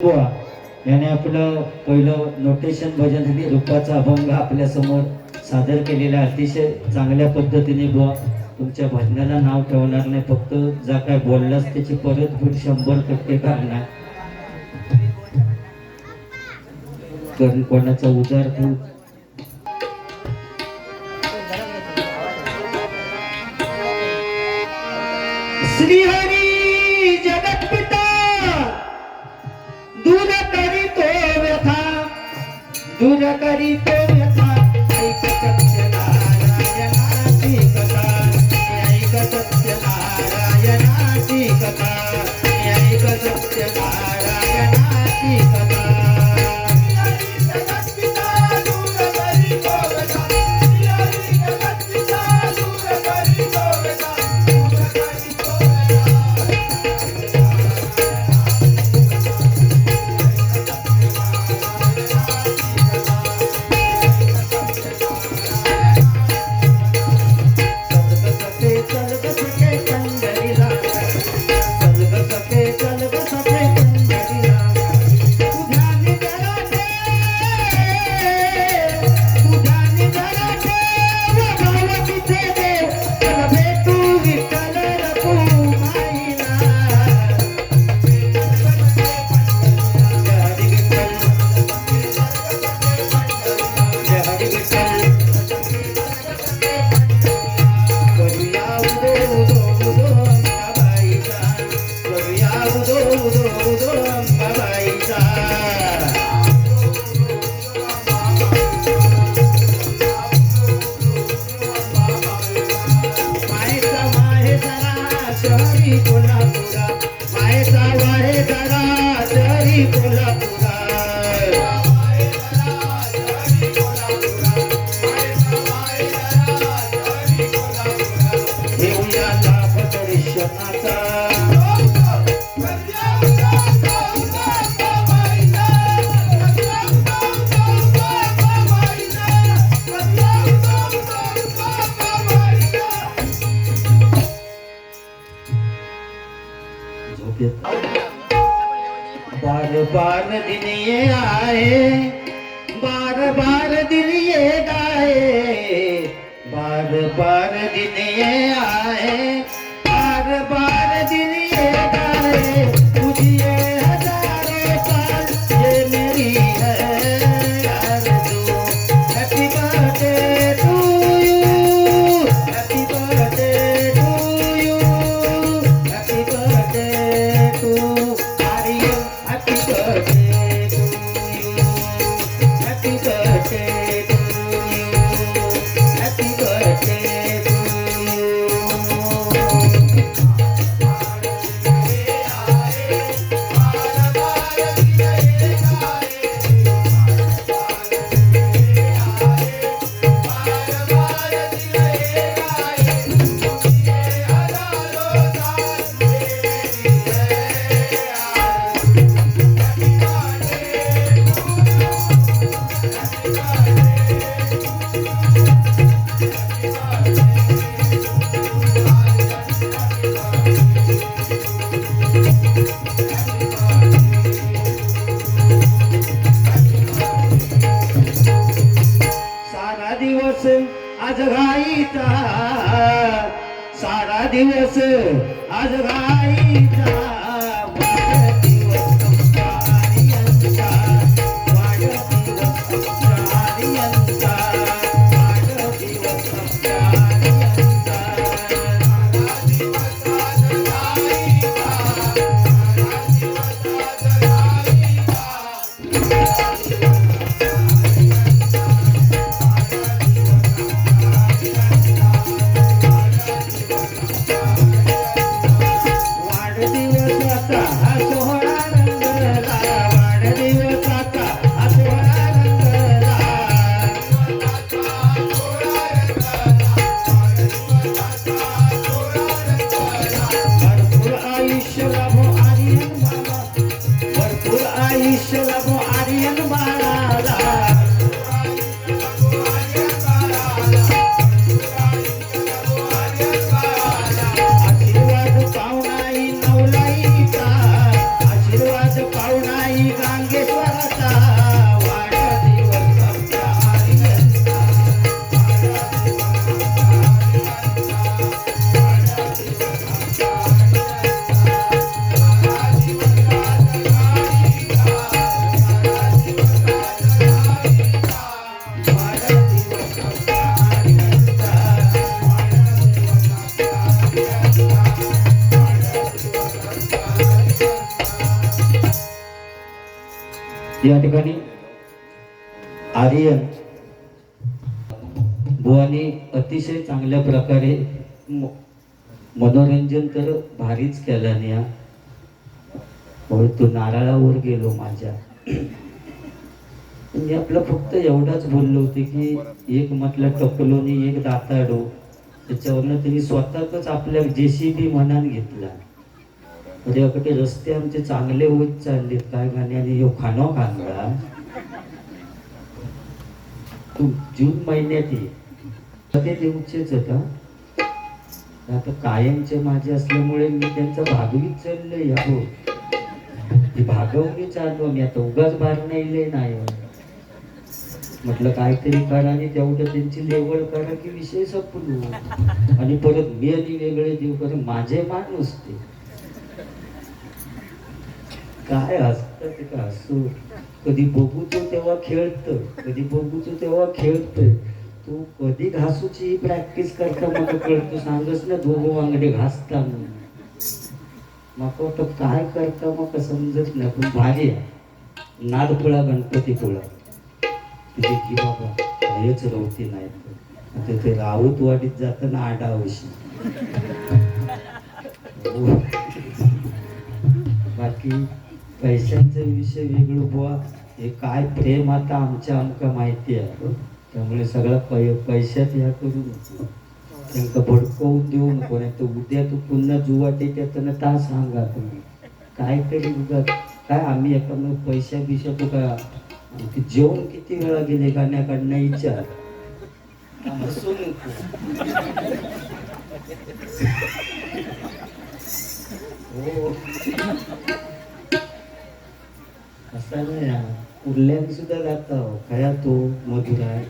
बुवा याने आपलं पहिलं नोटेशन भजन दिली रूपाचा अभंग आपल्या समोर सादर केलेला अतिशय चांगल्या पद्धतीने बुवा तुमच्या भजनाला नाव ठेवणार नाही, फक्त जा काय बोललास त्याची परतफेड 100% करणार. कारण कोणाचा उदार ठेवू श्री हरी जगत पिता दूर करी तो व्यथा, दूर करी तो व्यथा. ऐक सत्यनारायणाची कथा, ऐक सत्यनारायणाची कथा, ऐक सत्यनारायणाची कथा. बार बार दिन ये आए, बार बार दिन ये गाए, बार बार दिन ये आए, बार बार दिन ये गाए. तुझी ये हजारों साल ये मेरी है आरज़ू. Happy birthday to you, happy birthday to you, happy birthday to Aryan, happy birthday to you, happy birthday to you, happy birthday to you. आज घाईचा, सारा दिवस आज घाईचा. वाढदिवस आमचा आर्यनचा, वाढदिवस आमचा आर्यनचा, वाढदिवस आमचा आर्यनचा. या ठिकाणी आर्यन बुवानी अतिशय चांगल्या प्रकारे मनोरंजन तर भारीच केलं नाही हा. तो नारळावर गेलो माझ्या. मी आपलं फक्त एवढाच बोललो होते की एक म्हटलं टकलोनी एक दाताडो, त्याच्यावरनं त्यांनी स्वतःच आपल्या JCB मनान घेतला. त्याकडे रस्ते आमचे चांगले होत चाललेत काय गाण्याने यो खानो खांदा जून महिन्यात ते देऊचेच होता. आता कायमचे माझे असल्यामुळे मी त्यांचा भागवीत चाललोय. हो ती भागवणी चाललो मी आता उगाच बाहेर नाही म्हटलं काहीतरी करा आणि तेवढं त्यांची लेवल करा की विषय संपलो. आणि परत मी आणि वेगळे देव कर माझे माणूस ते काय असतं ते का असो. कधी बघू तो तेव्हा खेळत, कधी बघू तो तेव्हा खेळतोय. तू कधी घासूची प्रॅक्टिस करता मग कळतो. सांगस ना दोघं वांगडे घासता म्हणून मग वाटत काय करता मग समजत नाही. पण भारी आहे नादपुळा गणपतीपुळा तुझे की बाबा हेच रवती नाही. आता ते राऊतवाडीत जाताना आडावशी बाकी पैशांचा विषय वेगळं बुवा. हे काय प्रेम आता आमच्या आमका माहिती आहे. त्यामुळे सगळं पैशात ह्या करू नको, त्यांना भडकवून देऊ नको. नाही तर उद्या तू पुन्हा जुवाटे त्यातनं ता सांगा तुम्ही काहीतरी उगा काय आम्ही एका पैशा बिशा तू का जेवण किती वेळा गेले गाण्याकडनं विचार हसू नको. हो असा नाही उरल्याने सुद्धा जाता खया तो मधुर आहे.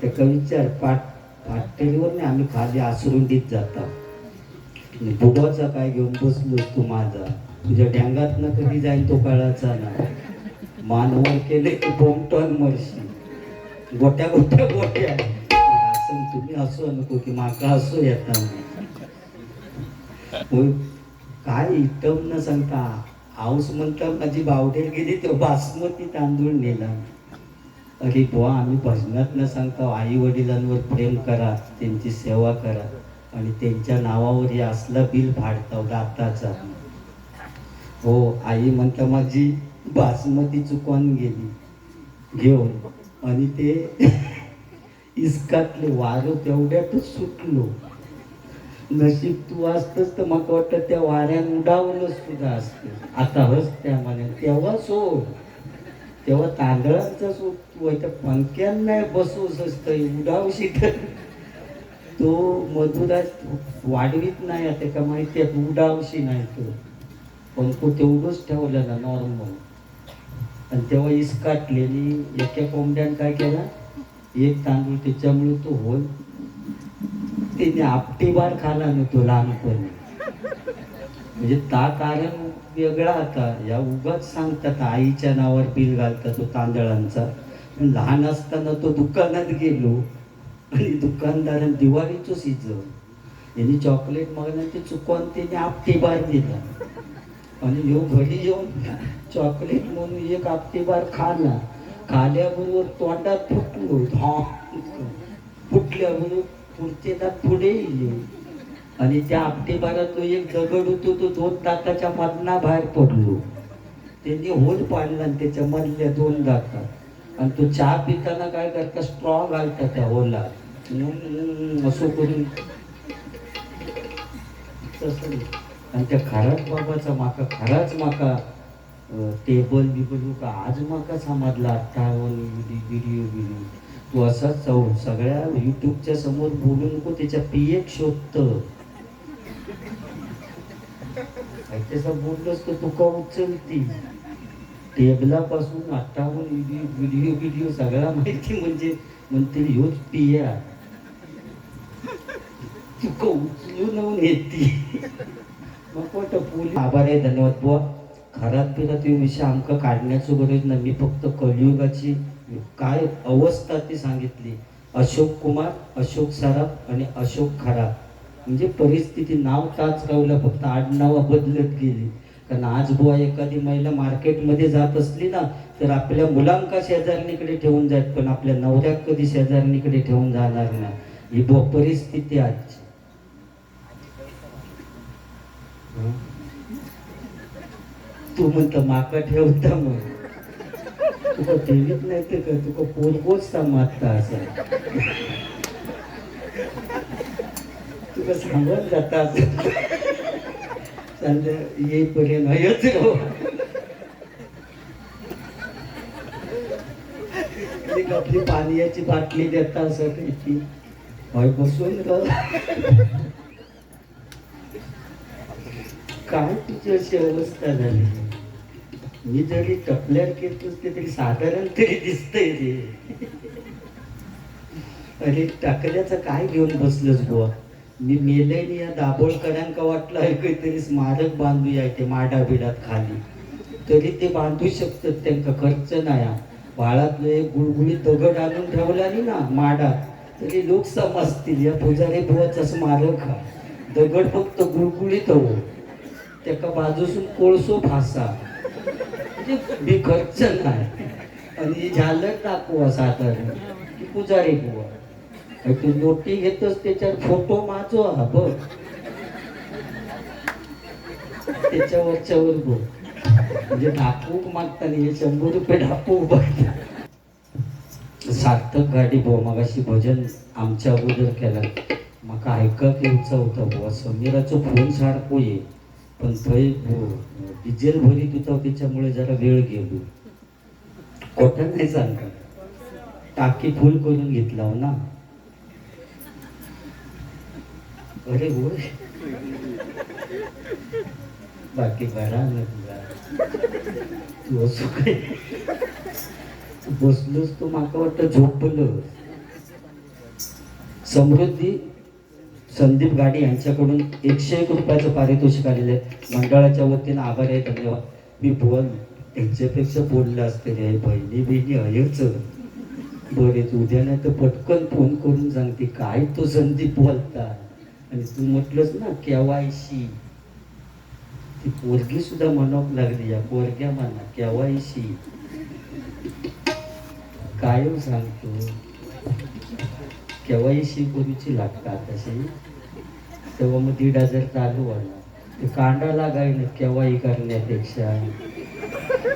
त्याचा विचार पाठटेरीवर नाही आम्ही खाली आसरुंडीत जाता. बुबाचा काय घेऊन बसलो तू माझा तुझ्या डॅंगात ना कधी जाईल तो काळाचा ना. मानवर केले की बोमटॉन मरशी गोट्या गोट्या गोट्या असं तुम्ही असो नको की माका असो येता काय इटम न सांगता. हाऊस म्हणता माझी बावडेर गेली तेव्हा बासमती तांदूळ नेला. अरे बुवा आम्ही भजनात न सांगता आई वडिलांवर प्रेम करा, त्यांची सेवा करा आणि त्यांच्या नावावर हे असला बिल फाडता दाताचा. हो आई म्हणता माझी बासमती चुकवून गेली घेऊन आणि ते इस्कातले वारं तेवढ्यातच सुटलो. नशीब तू असतस तर मग वाटतं त्या वाऱ्यान उडावलंच तुझा असतं. आता हस त्या म्हणे तेव्हा सोड तेव्हा तांदळांचा सोड तू त्या पंख्यान नाही बसूस असतं उडावशी तर तो मधुराज वाढवीत नाही आता का माहिती आहे उडावशी नाही तो पंखो तेवढंच ठेवलं ना नॉर्मल. आणि तेव्हा इस्काटले आणि एका कोंबड्यानं काय केला एक तांदूळ त्याच्यामुळे तो होल त्याने आपटीबार खाला ना तो लहानपणी. म्हणजे ता कारण वेगळा आता या उगाच सांगतात आईच्या नावावर बिल घालतात तो तांदळांचा. लहान असताना तो दुकानात गेलो आणि दुकानदाराने दिवाळीचं सीझन यांनी चॉकलेट मागणं ते चुकवून त्याने आपटीबार दिला आणि ह्यो घरी येऊन चॉकलेट म्हणून एक आपटीबार खाला. खाल्याबरोबर तोंडात फुटलो फुटल्याबरोबर पुढचे दात पुढे येईल आणि त्या आपटीबारात तो एक दगड होतो तो 2 दाताच्या मधना बाहेर पडलो. त्यांनी होल पाडला आणि त्याच्या मधल्या 2 दातात. आणि तो चहा पिताना काय करता स्ट्रॉ घालता त्या होला असं करून तसं. आणि त्या खराच बाबाचा माका खराच माका टेबल बिबल का आज माका समजला आता व्हिडिओ तू असाच जाऊन सगळ्या युट्यूबच्या समोर बोलू नको. त्याच्या पीएक शोधतं त्याचा बोललोस तर तुका उचलती टेबलापासून आत्ताहून व्हिडिओ सगळा माहिती म्हणजे म्हणते ह्योच पिया तुका उचलून येते. मग कोणतं पोलीस आभार आहे धन्यवाद बुवा. खरात पिरात विषय आमका काढण्याची गरज नाही. मी फक्त कलियुगाची काय अवस्था ती सांगितली. अशोक कुमार, अशोक सराफ आणि अशोक खरात म्हणजे परिस्थिती नाव ताच राहिलं फक्त आडनावा बदलत गेली. कारण आज बुवा एखादी महिला मार्केटमध्ये जात असली ना तर आपल्या मुलांका शेजारणीकडे ठेवून जात, पण आपल्या नवऱ्याक कधी शेजारणीकडे ठेवून जाणार नाही. ही बुवा परिस्थिती आजची. तू म्हणतो माका ठेवता मग तुका ठेवीत नाही तर का तुका पोरगोच मागता असं तुका सांगत जाता असं चाललं येईपर्यंत हयच राहू. आपली पाण्याची बाटली देता असं ती हय बसून काय तुझी अशी अवस्था झाली. मी जरी टपल्यार केत असते तरी साधारण तरी दिसतंय रे. अरे टाकल्याचं काय घेऊन बसलंस बुवा. मी मेलय या दाभोळकरांका वाटलं आहे काहीतरी स्मारक बांधूया ते माडा बिडात खाली, तरी ते बांधू शकतात. त्यांना खर्च नाही. बाळातले गुळगुळीत दगड आणून ठेवला ना माडा तरी लोक समजतील या पुजारी बुवाचा स्मारक हा. दगड फक्त गुळगुळीत हवं, त्याका बाजूसून कोळसो फासा म्हणजे खर्च नाही. आणि झालं टाकू साधारण की पुजारी बुवा तू नोटी घेतोस त्याच्यावर फोटो माझो हा बघ, त्याच्यावरच्यावर बघ. म्हणजे ढापूक मागताना हे 100 रुपये ढापूक बघता. सार्थक गाडी बुवा मगाशी भजन आमच्या अगोदर केला, मका ऐकत येऊचा होता बुवा. समीराचो फोन सारखो ये पण थंय डिझेल भरीत होता त्याच्यामुळे जरा वेळ गेलो. खोटं नाही सांगता, टाकी फुल करून घेतला हो ना. अरे होय बाकी बरा ना तुला. तू असं काय बसलोस तो माका वाटतं झोपलं. समृद्धी संदीप गाडी यांच्याकडून 101 रुपयाचं पारितोषिक आलेलं आहे. मंडळाच्या वतीनं आभार आहे, धन्यवाद. मी बोल त्यांच्यापेक्षा बोललं असते रे. बहिणी बहिणी अयच बरेच उद्या नाही तर पटकन फोन करून सांगते काय तो संदीप बोलता. आणि तू म्हटलंस ना केवायसी, ती पोरगी सुद्धा म्हणक लागली. या पोरग्या म्हणा केवायसी काय सांगतो. केवायसी करूची लागतात तशी. तेव्हा मग 1,500 चालू आला. ते कांडा लागाय ना केव्हाही करण्यापेक्षा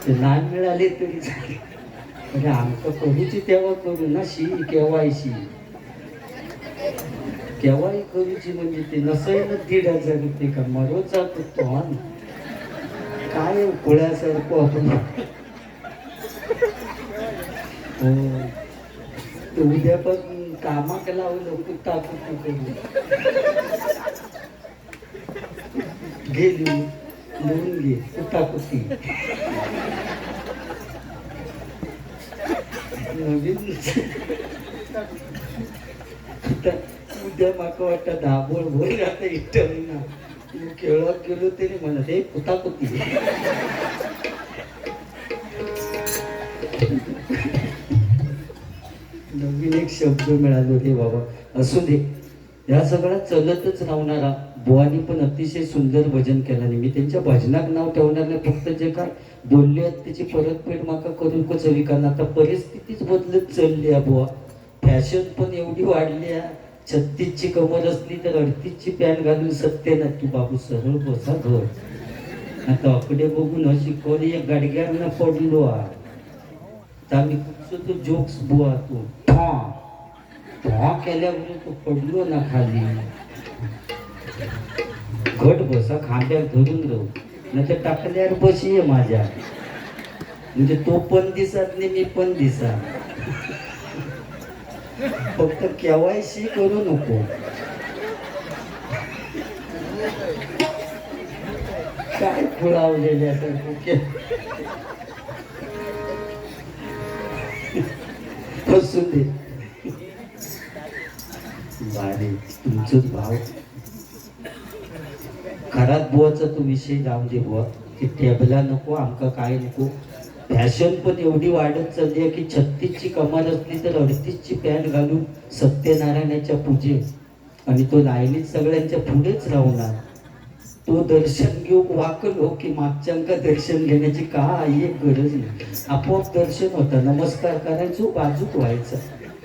ते नाही मिळाले तरी चालेल. म्हणजे आमचं करूची तेव्हा करू ना शी केवायसी. केव्हाही करूची म्हणजे ते नसेल 1,500 रुपये का मरो जातो तो. काय उकळ्यासारखं आपण हो. उद्यापासून कामाक लावलं कुठं करू गेली लिहून घे कुटाकुटी. नवीन उद्या माका वाटतं दाबोळ भर आता इटली ना. तू खेळत गेलो तरी म्हणत हे कुटाकुटी. नवीन एक शब्द मिळालो रे बाबा. असू दे, या सगळ्या चलतच राहणारा. बुवानी पण अतिशय सुंदर भजन केलं नाही. मी त्यांच्या भजनात नाव ठेवणार नाही, फक्त जे काय बोलले आहेत त्याची परतफेड माका करून कच हवी. कारण आता परिस्थितीच बदलत चालली आहे बुवा. फॅशन पण एवढी वाढली आहे. 36ची कमर असली तर 38ची पॅन्ट घालून सत्य ना. तू बाबू सरळ बसा घर. आता अकडे बघून अशी कोणी एक गाडग्यानं पडलो आता मी कुठचं तो जोक्स बुवा तू केल्यावर तो पडलो ना खाली. घट बसा खांद्यावर धरून राहू नाही तर टाकल्यावर बशी आहे माझ्या. म्हणजे तो पण दिसत नाही मी पण दिसा. फक्त केवायसी करू नको. काय खुळावलेल्यासारखं असू दे. बारे तुमचंच भाव खरात बुवाचा तो विषय जाऊन दे बुवा. की टेबला नको आमका काय नको. फॅशन पण एवढी वाढत चालली आहे की 36ची कमाल असली तर 38ची पॅन्ट घालून सत्यनारायणाच्या पूजे. आणि तो लाईनीत सगळ्यांच्या पुढेच राहणार. तो दर्शन घेऊन वाकलो की मागच्यांका दर्शन घेण्याची काही एक गरज नाही, आपोआप दर्शन होतं. नमस्कार करायचो, बाजूक व्हायचं.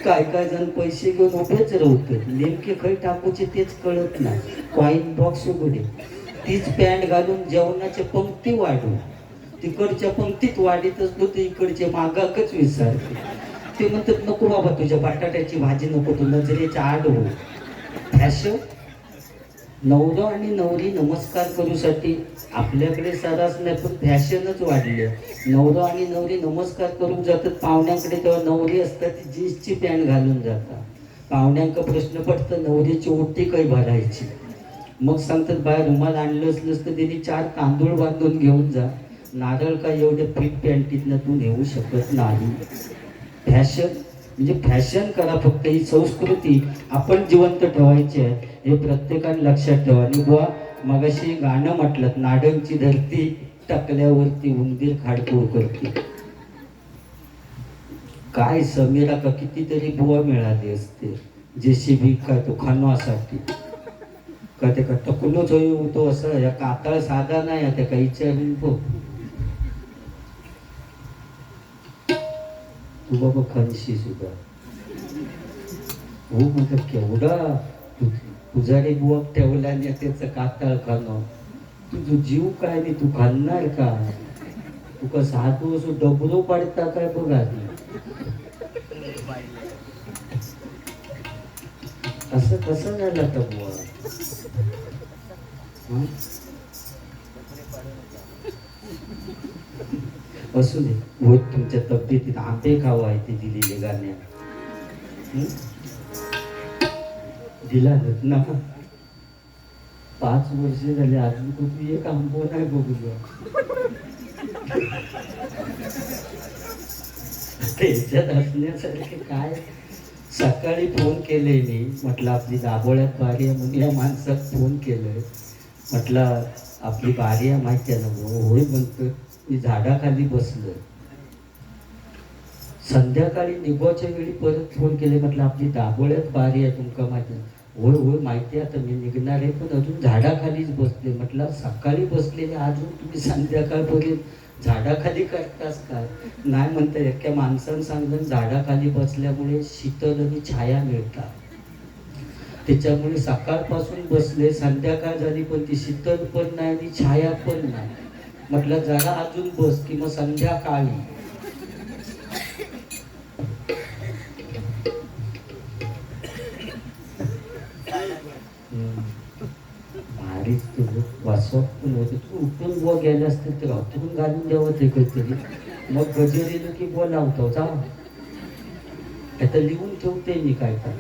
काय काय जण पैसे घेऊन उभेच राहते, नेमके खै टाकूचे तेच कळत नाही. कॉईन बॉक्स उघडे, तीच पॅन्ट घालून जेवणाच्या पंक्ती वाढू, तिकडच्या पंक्तीत वाढीत असलो तर इकडचे मागाकच विसरते. ते म्हणतात नको बाबा, तुझ्या बटाट्याची भाजी नको, तू नजरेच्या आड हो. फॅशन. नवरा आणि नवरी नमस्कार करूसाठी आपल्याकडे सरास नाही, पण फॅशनच वाढली आहे. नवरा आणि नवरी नमस्कार करून जातात पाहुण्यांकडे, तेव्हा नवरी असतात ती जीन्सची पॅन्ट घालून जातात. पाहुण्यांका प्रश्न पडतं नवरीची ओटी काही भरायची. मग सांगतात बाहेर रुमाल आणलंच नसतं, त्यांनी 4 तांदूळ बांधून घेऊन जा. नारळ काय एवढे फिट पॅन्टीतनं तू नेऊ शकत नाही. फॅशन म्हणजे फॅशन करा, फक्त ही संस्कृती आपण जिवंत ठेवायची आहे, हे प्रत्येकाने लक्षात ठेवा. आणि बुवा मगाशी गाणं म्हटलं, नाडंची धरती टाकल्यावरती उंदीर खाडकोळ करते. काय समीरा का कितीतरी बुवा मिळाली असते, JCB काय तो खानवासाठी का ते का टकलोच होतो असं. या कातळ साधा नाही, त्या काही विचारून बघ तू बाबा खनशी सुद्धा हो. म्हणतात केवढा पुजारी बुवा ठेवला आणि त्याचं कातळ खाणं, तुझं जीव काय नाही, तू खाणार का? तुका साधू असो डबरो पाडता काय बघा. असं कसं झालं का बुवा? असू दे, होत तुमच्या तब्येतीत आंबे खावा आहे ते दिलेले गाण्यात दिला ना. 5 वर्ष झाले अजून कुठे एक आंबो नाही बघूया. त्याच्यात असण्यासारखे काय. सकाळी फोन केले मी, म्हटलं आपली दाबोळ्यात बारी आहे म्हणून या माणसात फोन केलंय. म्हटलं आपली बारी आहे माहिती आहे ना? होय म्हणतो, मी झाडाखाली बसलोय. संध्याकाळी निघायच्या वेळी परत फोन केले, म्हटलं आपली दाबोळ्यात बारी आहे तुमका माहिती आहे? होय होय माहिती आहे, आता मी निघणार आहे, पण अजून झाडाखालीच बसले. म्हटलं सकाळी बसलेले अजून तुम्ही संध्याकाळपर्यंत झाडाखाली करतास काय? नाही म्हणता. एका माणसानं सांगलं झाडाखाली बसल्यामुळे शीतल आणि छाया मिळतात, त्याच्यामुळे सकाळपासून बसले, संध्याकाळ झाली पण ती शीतल पण नाही आणि छाया पण नाही. म्हटलं जरा अजून बस की मग संध्याकाळी. भारीच तुझं वासव पण होते. तू उठून बुवा गेले असते तर उठून घालून द्यावं ते काहीतरी. मग गजेरीनं की बुवा लावतो जा, आता लिहून ठेवते मी काय काय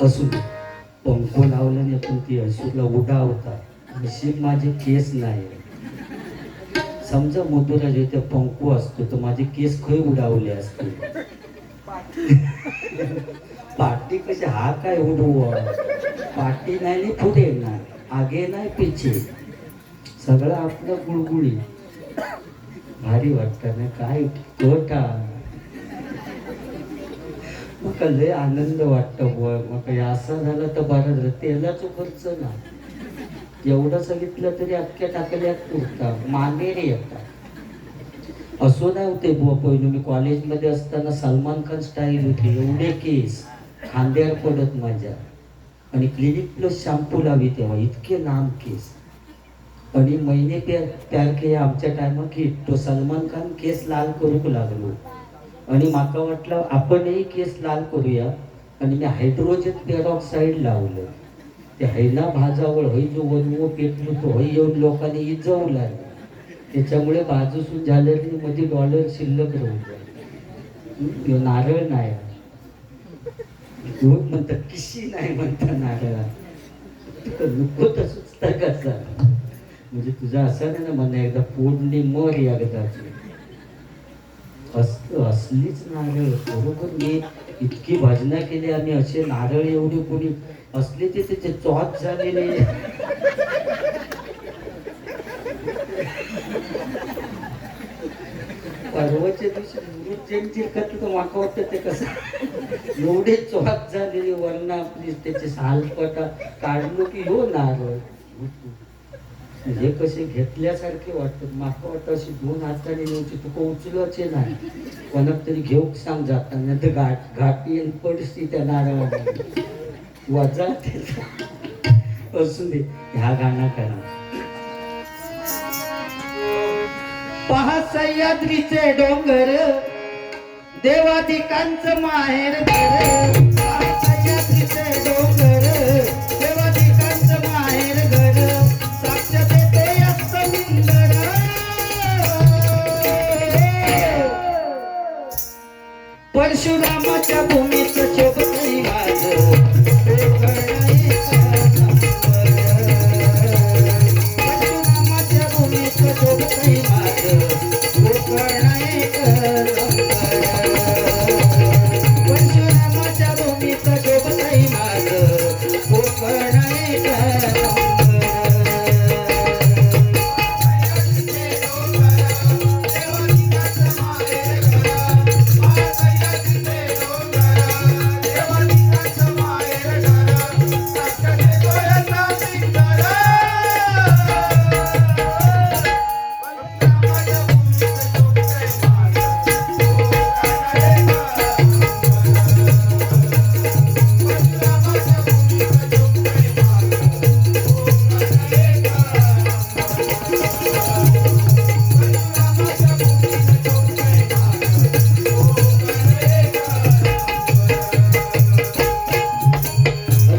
असू दे. पंखो लावला नाही पण ती असुला उडा होता. नशीब माझे केस नाही. समजा मधुराज इथे पंखो असतो तर माझे केस खय उडावले असते. पाटी कशी हा काय उडवू, पाटी नाही पुढे नाही, आगे नाही पिछे, सगळं आपलं गुळगुळी. भारी वाटतं ना काय कोटा. मग लय आनंद वाटतो बुवा. मग असं झालं तर बरं झालं. तेलाचं खर्च ना एवढं सांगितलं तरी अख्ख्या टाकल्यात पुरता मानेरे येतात. असो नाही होते बुवा. पहिलं मी कॉलेजमध्ये असताना सलमान खान स्टाईल होती, एवढे केस खांद्यावर पडत माझ्या, आणि क्लिनिक प्लस शॅम्पू लावी तेव्हा इतके लांब केस. आणि महिने प्यार के आमच्या टायमा की तो सलमान खान केस लाल करूक लागलो, आणि माका वाटलं आपणही केस लाल करूया. आणि मी हायड्रोजन पेरॉक्साईड लावलं. ते हैना भाजावळ हय जो वनवो पेटलो तो हय येऊन लोकांनी इजवू लागले. त्याच्यामुळे बाजूसून झालं की मध्ये डॉलर शिल्लक राहून जाईल. नारळ नाही दूध म्हणतात, किशी नाही म्हणता नारळा. नको तसंच कसा म्हणजे तुझा असं नाही ना म्हणा एकदा फोडणी मर एकदा असलीच नारळ. बरोबर मी इतकी भजना केली आम्ही, असे नारळ एवढे कोणी असले ते त्याचे चॉच झालेले. परवाच्या दिवशी मुरुड जयंती करतो तर माका वाटतं ते कसं एवढे चोहात झालेली वर्ण आपली त्याचे सालपटा काढलो की हो नारळ हे कसे घेतल्यासारखे वाटतात. माका वाटतं अशी दोन हाताने नेऊची तुका उचलचे नाही, कोणाक तरी घेऊक सांग जाता, नाही तर घाटी आणि पडसी त्या नारळाला वजा असू दे. ह्या गाणं करा. पहा सह्याद्रीचे डोंगर देवाधिकांचं माहेर घर. पहा सह्याद्रीचे डोंगर देवाधिकांचं माहेर घर. साक्ष देते या समुंदर. परशुरामाच्या भूमीचं शोभतही माझं परशुरामाच्या भूमीचं शोभतही माझं परशुरामाच्या भूमीचं शोभतही माझं कोकण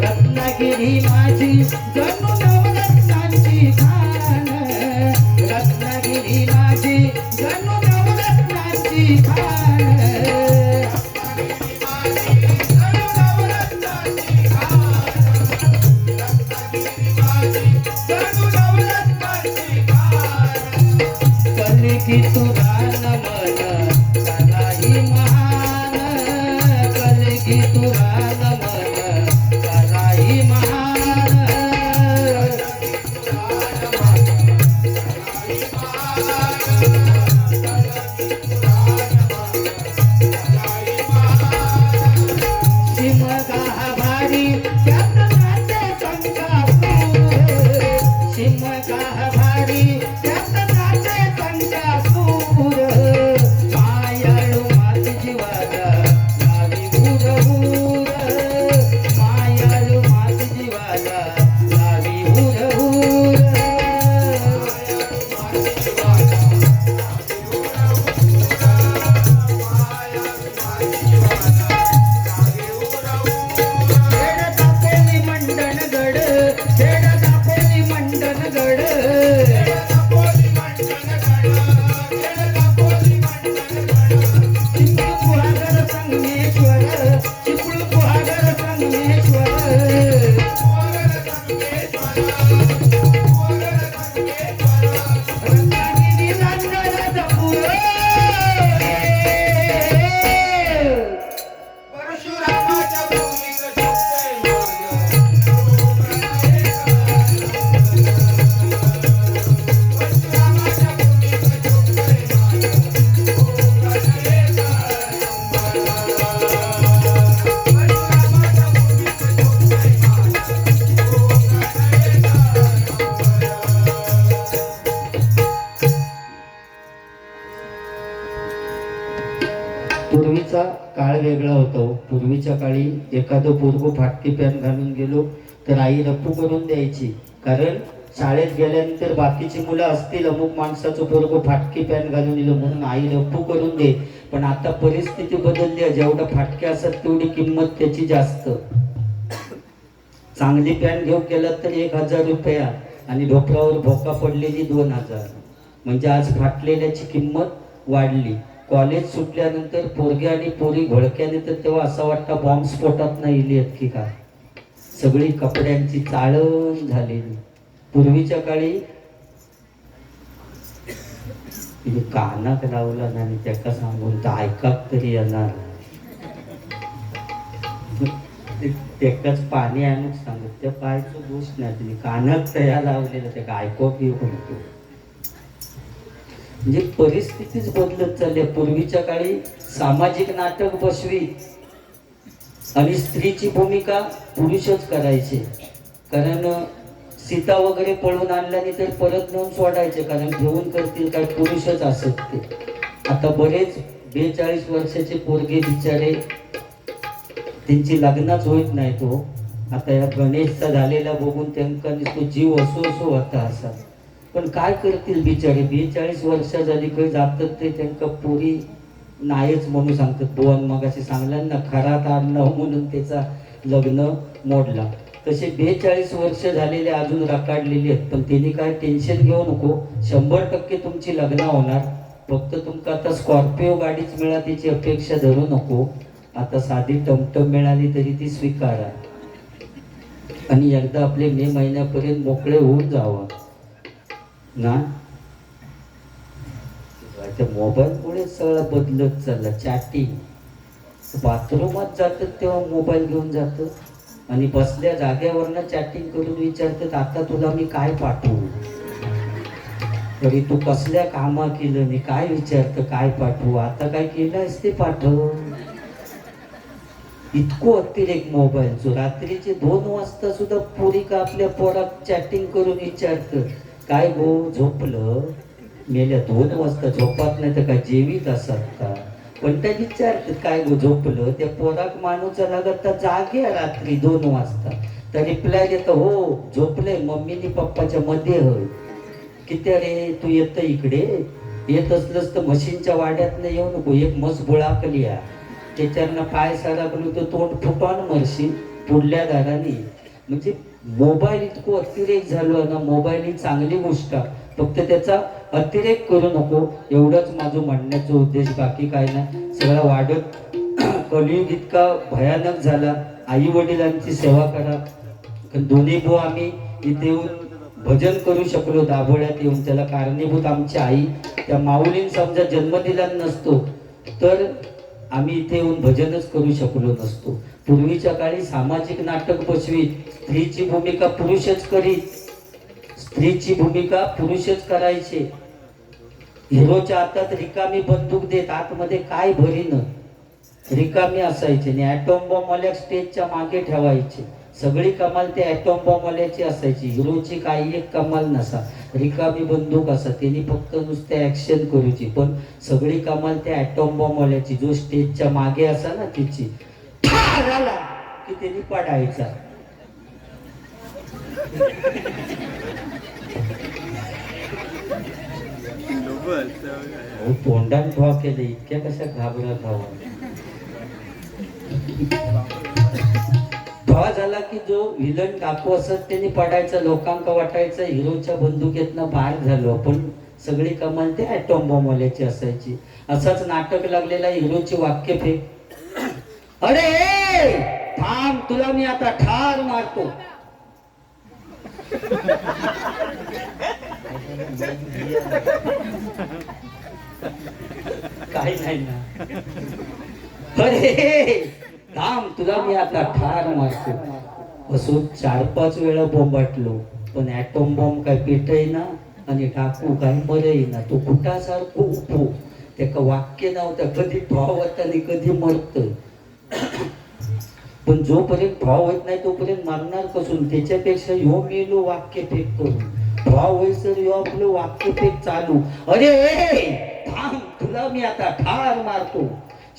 रत्नागिरी माझी जणू नवरत्नांची खाण. रत्नागिरी माझी जणू नवरत्नांची खाण. कलिकी तुरा नमन कलाही महान. कलिकी तुरा नमन कलाही महान. शिमगा भारी त्यात नाचे संकासूर. शिमगा भारी त्यात नाचे संकासूर. मायाळू मात जीवाला लावी हुरहुर. मायाळू मात जीवाला लावी हुरहुर. खेड दापोली मंडणगड. खेड दापोली मंडणगड. चिपळू गुहागर संगमेश्वर. चिपळू गुहागर संगमेश्वर. रत्नागिरी रांजणजपूर. परशुरामाच्या भूमीचं शोभतंय पूर्वीचा काळ वेगळा होता. पूर्वीच्या काळी एखादं पोरगं फाटकी पॅन्ट घालून गेलो तर आई रप्पू करून द्यायची, कारण शाळेत गेल्यानंतर बाकीची मुलं असतील अमुक माणसाचं पोरगं फाटकी पॅन्ट घालून दिलं म्हणून आई रप्पू करून दे. पण आता परिस्थिती बदलली आहे. जेवढं फाटके असतात तेवढी किंमत त्याची जास्त. चांगली पॅन्ट घेऊन गेलात तर 1000 रुपया आणि ढोपरावर भोका पडलेली 2000. म्हणजे आज फाटलेल्याची किंमत वाढली. कॉलेज सुटल्यानंतर पोरगे आणि पोरी घोळक्याने तर तेव्हा असं वाटतं बॉम्बस्फोटात नाही इली आहेत की काय. सगळी कपड्यांची चाळण झालेली. पूर्वीच्या काळी कानाक लावला नाही त्याका सांगून तर ऐकाक तरी येणार. त्याकाच पाणी आणून सांगत त्या पायचं दोष नाही, तुम्ही कानात तयार लावलेलं त्या ऐकूक येऊ म्हणतो. म्हणजे परिस्थितीच बदलत चालली. पूर्वीच्या काळी सामाजिक नाटक बसवी आणि स्त्रीची भूमिका पुरुषच करायचे. कारण सीता वगैरे पळून आणल्याने तर परत नेऊन सोडायचे, कारण घेऊन करतील काय, पुरुषच असत ते. आता बरेच 42 वर्षाचे पोरगे बिचारे, त्यांची लग्नच होत नाही. तो आता या गणेशचा झालेला बघून त्यांना तो जीव असो असो होता असा. पण काय करतील बिचारे, 42 वर्ष झाली काही जातात ते त्यांना पोरी नाहीच म्हणून सांगतात. बोन मग असे सांगलं ना, खरात आणलं म्हणून त्याचा लग्न मोडला. तसे 42 वर्ष झालेले अजून रकाडलेले आहेत. पण त्यांनी काय टेन्शन घेऊ नको, 100% तुमची लग्न होणार. फक्त तुमका आता स्कॉर्पिओ गाडीच मिळालीची अपेक्षा धरू नको. आता साधी टमटम मिळाली तरी ती स्वीकारा आणि एकदा आपले मे महिन्यापर्यंत मोकळे होऊन जावं ना. त्या मोबाईलमुळे सगळं बदलत चाललं. चॅटिंग, बाथरूमात जातात तेव्हा मोबाईल घेऊन जातात आणि बसल्या जागेवरनं चॅटिंग करून विचारतात, आता तुला मी काय पाठवू, तरी तू कसल्या कामा केलं मी काय विचारतं, काय पाठवू, आता काय केलंस ते पाठव. इतकं अतिरेक मोबाईलचं. रात्रीचे 2 वाजता सुद्धा पोरी का आपल्या पोरात चॅटिंग करून विचारतं, काय गो झोपलं, मेल्या 2 वाजता झोपात नाही तर काय जेवीत असत का. पण त्या विचारतात काय गो झोपलं, त्या पोराक माणूचा लागत तर जागे रात्री 2 वाजता. तर रिप्लाय देतं, हो झोपले, मम्मीनी पप्पाच्या मध्ये होय. किती रे तू येत इकडे, येत असलंस तर म्हशींच्या वाड्यातनं येऊ नको, एक म्हस बुळाकली आहे त्याच्यानं पाय सरकलो तर तोंड फुटून मरशील पुढल्या दाराने. म्हणजे मोबाईल इतकं अतिरेक झालो ना. मोबाईल ही चांगली गोष्ट, फक्त त्याचा अतिरेक करू नको, एवढंच माझं म्हणण्याचा उद्देश, बाकी काय नाही. सगळा वाढत कलियुग इतका भयानक झाला. आई वडिलांची सेवा करा. दोन्ही भाऊ आम्ही इथे येऊन भजन करू शकलो दाभोळ्यात येऊन, त्याला कारणीभूत आमची आई. त्या माऊलीन समजा जन्म दिला नसतो तर आम्ही इथे येऊन भजनच करू शकलो नसतो. पूर्वीच्या काळी सामाजिक नाटक बसवीत, स्त्रीची भूमिका पुरुषच करीत, स्त्रीची भूमिका पुरुषच करायचे. हिरोच्या हातात रिकामी बंदूक देत, आतमध्ये काय भरीन, रिकामी असायचे. आणि ॲटॉम बॉम्ब वाल्या स्टेजच्या मागे ठेवायचे. सगळी कमाल ते ॲटॉम बॉम्ब वाल्याची असायची, हिरोची काही एक कमाल नसा. रिकामी बंदूक असा, त्यांनी फक्त नुसते ॲक्शन करूची. पण सगळी कमाल त्या ॲटॉम बॉम्ब वाल्याची, जो स्टेजच्या मागे असा ना तिची, झाला की त्यांनी पडायचा. तोंडात भाव केले, इतक्या कशा घाबरत हवा. भाव झाला की जो विलन टाकू असत त्यांनी पडायचा, लोकांका वाटायचं हिरोच्या बंदुकीतनं बाहेर झालो. पण सगळी कमाल ते ॲटॉम बॉम्बवाल्याची असायची. असाच नाटक लागलेला, हिरोची वाक्य फेक, अरे थांब तुला मी आता ठार मारतो. काही नाही ना, अरे थांब तुला मी आता ठार मारतो. असं 4-5 वेळा बोंबाटलो, पण ॲटॉम बॉम्ब काय पेटय ना आणि टाकू काय मरई ना. तो कुठासारखं उपो, त्याका वाक्य नव्हतं, कधी भाव होता आणि कधी मरत. पण जोपर्यंत भाव होत नाही तोपर्यंत मारणार कसून. त्याच्यापेक्षा ह्यो मेलो वाक्य फेक करून, भाव होईसर ह्यो आपलं वाक्य फेक चालू, अरे थांब तुला मी आता ठार मारतो.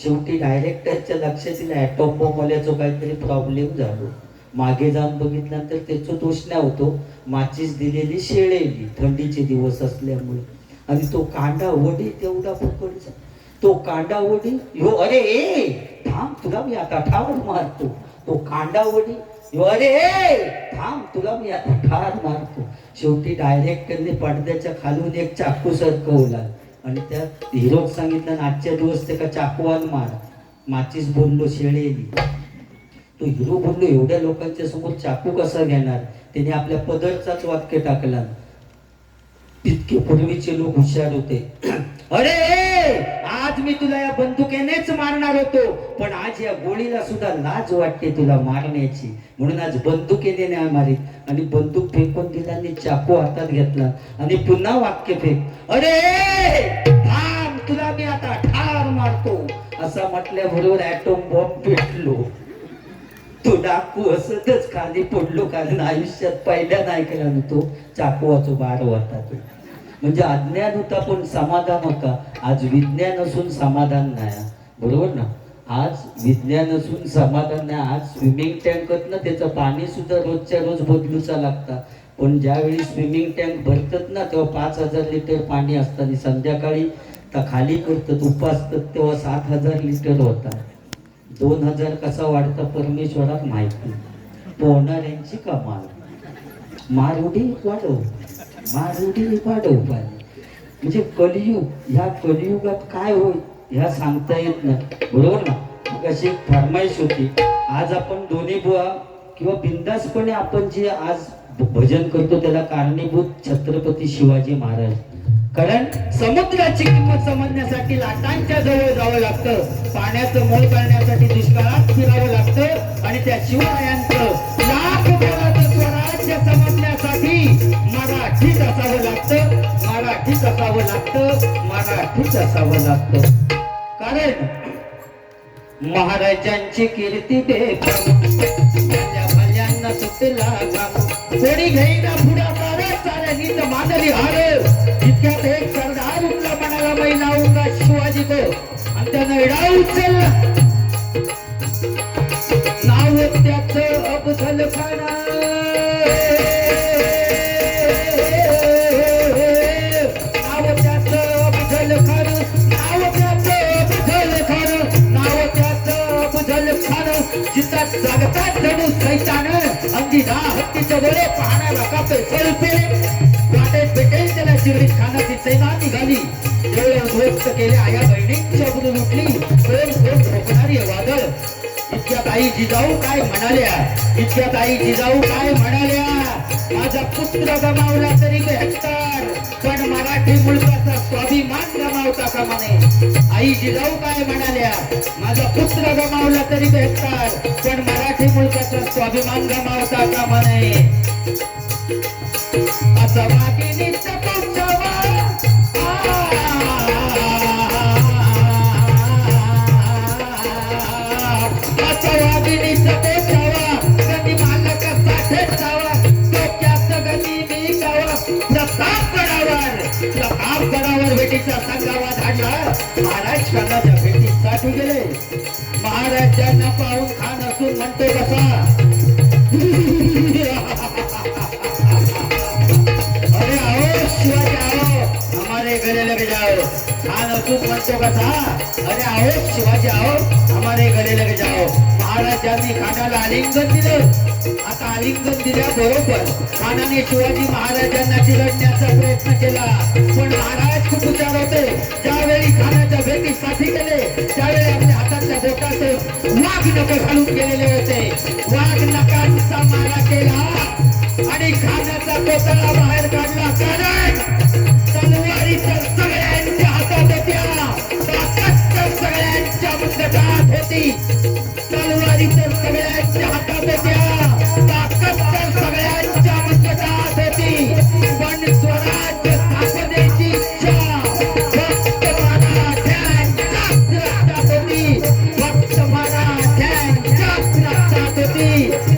शेवटी डायरेक्टरच्या लक्षात येईल ॲटॉम बॉम्बवाल्याचं काहीतरी प्रॉब्लेम झालो. मागे जाऊन बघितल्यानंतर त्याचा दोष नाही होतो, माचीस दिलेली शेळेली, थंडीचे दिवस असल्यामुळे. आणि तो कांदा वडी तेवढा पकडचा, तो कांदा वडी ह्यो, अरे थांब तुला मी आता ठार मारतो. तो कांदा वडी ह्यो, अरे थांब तुला मी आता ठार मारतो. शेवटी डायरेक्टरने पडद्याच्या खालून एक चाकू सरकवला आणि त्या हिरोक सांगितलं, आजच्या दिवस ते का चाकवान मार. माचीस बोललो शेळेली. तो हिरो बोललो, एवढ्या लोकांच्या समोर चाकू कसा घेणार. त्याने आपल्या पदरचाच वाक्य टाकला. इतके पूर्वीचे लोक हुशार होते, अरे आज मी तुला या बंदुकीनेच मारणार होतो, पण आज या गोळीला सुद्धा लाज वाटते तुला मारण्याची, म्हणून आज बंदुकीने नाही मारीत. आणि बंदूक फेकून दिला आणि चाकू हातात घेतला आणि पुन्हा वाक्य फेक, अरे थांब तुला मी आता ठार मारतो. असा म्हटल्याबरोबर ॲटॉम बॉम्ब पेटलो. तो डाकू असतच खाली पडलो, कारण आयुष्यात पहिल्या नाही केला ना तो चाकवाचो बार होता तो. म्हणजे अज्ञान होता पण समाधान होता. आज विज्ञान असून समाधान नाही, बरोबर ना. आज विज्ञान असून समाधान नाही. आज स्विमिंग टँकत ना त्याचं पाणी सुद्धा रोजच्या रोज बदलूचा लागता. पण ज्यावेळी स्विमिंग टँक भरतात ना तेव्हा 5,000 लिटर पाणी असतं आणि संध्याकाळी तर खाली करतात उपासतात तेव्हा 7,000 लिटर होता. 2,000 कसा वाढता परमेश्वरात माहिती. पोहणाऱ्यांची कमाल. मारुडी वाढव, मारुडी वाढव पाणी. म्हणजे कलियुग, ह्या कलियुगात काय होईल ह्या सांगता येत नाही, बरोबर ना. मग अशी एक फरमाईश होती. आज आपण दोन्ही बुवा किंवा बिंदासपणे आपण जे आज भजन करतो त्याला कारणीभूत छत्रपती शिवाजी महाराज. कारण समुद्राची किंमत समजण्यासाठी लाटांच्या जवळ जावं लागतं, पाण्याचं मोल करण्यासाठी दुष्काळात फिरावं लागतं, आणि त्या शिवरायांचं लाख मोलाचं स्वराज्य समजण्यासाठी मराठीत असावं लागतं, मराठीत असावं लागतं, मराठीत असावं लागतं. कारण महाराजांची कीर्ती भल्यांना सुटला घाम, कोणी घेईना पुढाकार, चालनीच मानली हार. इतक्यात एक सरदार उठला म्हणाला, मै नाऊंगा शिवाजी को, आणि त्यानं एडा उचलला. नाव त्याचं अफजल खान. नाव त्याचं अफजल खान, नाव त्याचं अफजल खान, नाव त्याचं अफजल खान. चित्रात जागतात जणू सैतान, अगदी 10 हत्तीच्या बळे पाहण्याला कापे सळपे. वाटेत भेटेल त्याला शिरीष खानाची सेना निघाली. डोळे उद्ध्वस्त केले आया बहिणींच्या बुडून उठली. कोण कोण ठोकणारी वादळ. इतक्यात आई जिजाऊ काय म्हणाल्या, इतक्यात आई जिजाऊ काय म्हणाल्या. माझा पुत्र गमावला तरी बेहत्तर, पण मराठी मुलकाचा स्वाभिमान गमावता कामा नये. आई जिजाऊ काय म्हणाल्या, माझा पुत्र गमावला तरी बेहत्तर, पण मराठी मुलकाचा स्वाभिमान गमावता कामा नये. असं वागिनीचं पुंजावा, असं वागिनीचं पुंजावा, कधी मालकासाठी जावा, डोक्यात गती मी गावा. प्रतापगडावर भेटीचा संगावा धाडला. महाराज खानाच्या भेटीसाठी गेले. महाराजांना पाहून खान असून म्हणतो कसा, अरे आओ शिवाजी आओ, हमारे गले लग जाओ. खान असून म्हणतो कसा, अरे आओ शिवाजी आओ, हमारे गले लग जाओ. महाराजांनी खानाला आलिंगन दिलं. आता आलिंगन दिल्याबरोबर खानाने शिवाजी महाराजांना चिरडण्याचा प्रयत्न केला, पण महाराज खूप हुशार होते. ज्यावेळी खानाच्या भेटीसाठी गेले त्यावेळी आपल्या हातातल्या बोटात वाघ नख घालून गेलेले होते. वाघ नखांचा मारा केला आणि खानाचा कोतळा बाहेर काढला. कारण तलवारी तर सगळ्यांच्या हातात होत्या, ताकद तर सगळ्यांच्या मुंडकात होती. तलवारी तर सगळ्यांच्या हातात होत्या, ताकद तर सगळ्यांच्या मुंडकात होती. पण स्वराज्य स्थापनेची इच्छा फक्त मराठ्यांच्याच रक्तात होती, फक्त मराठ्यांच्याच रक्तात होती,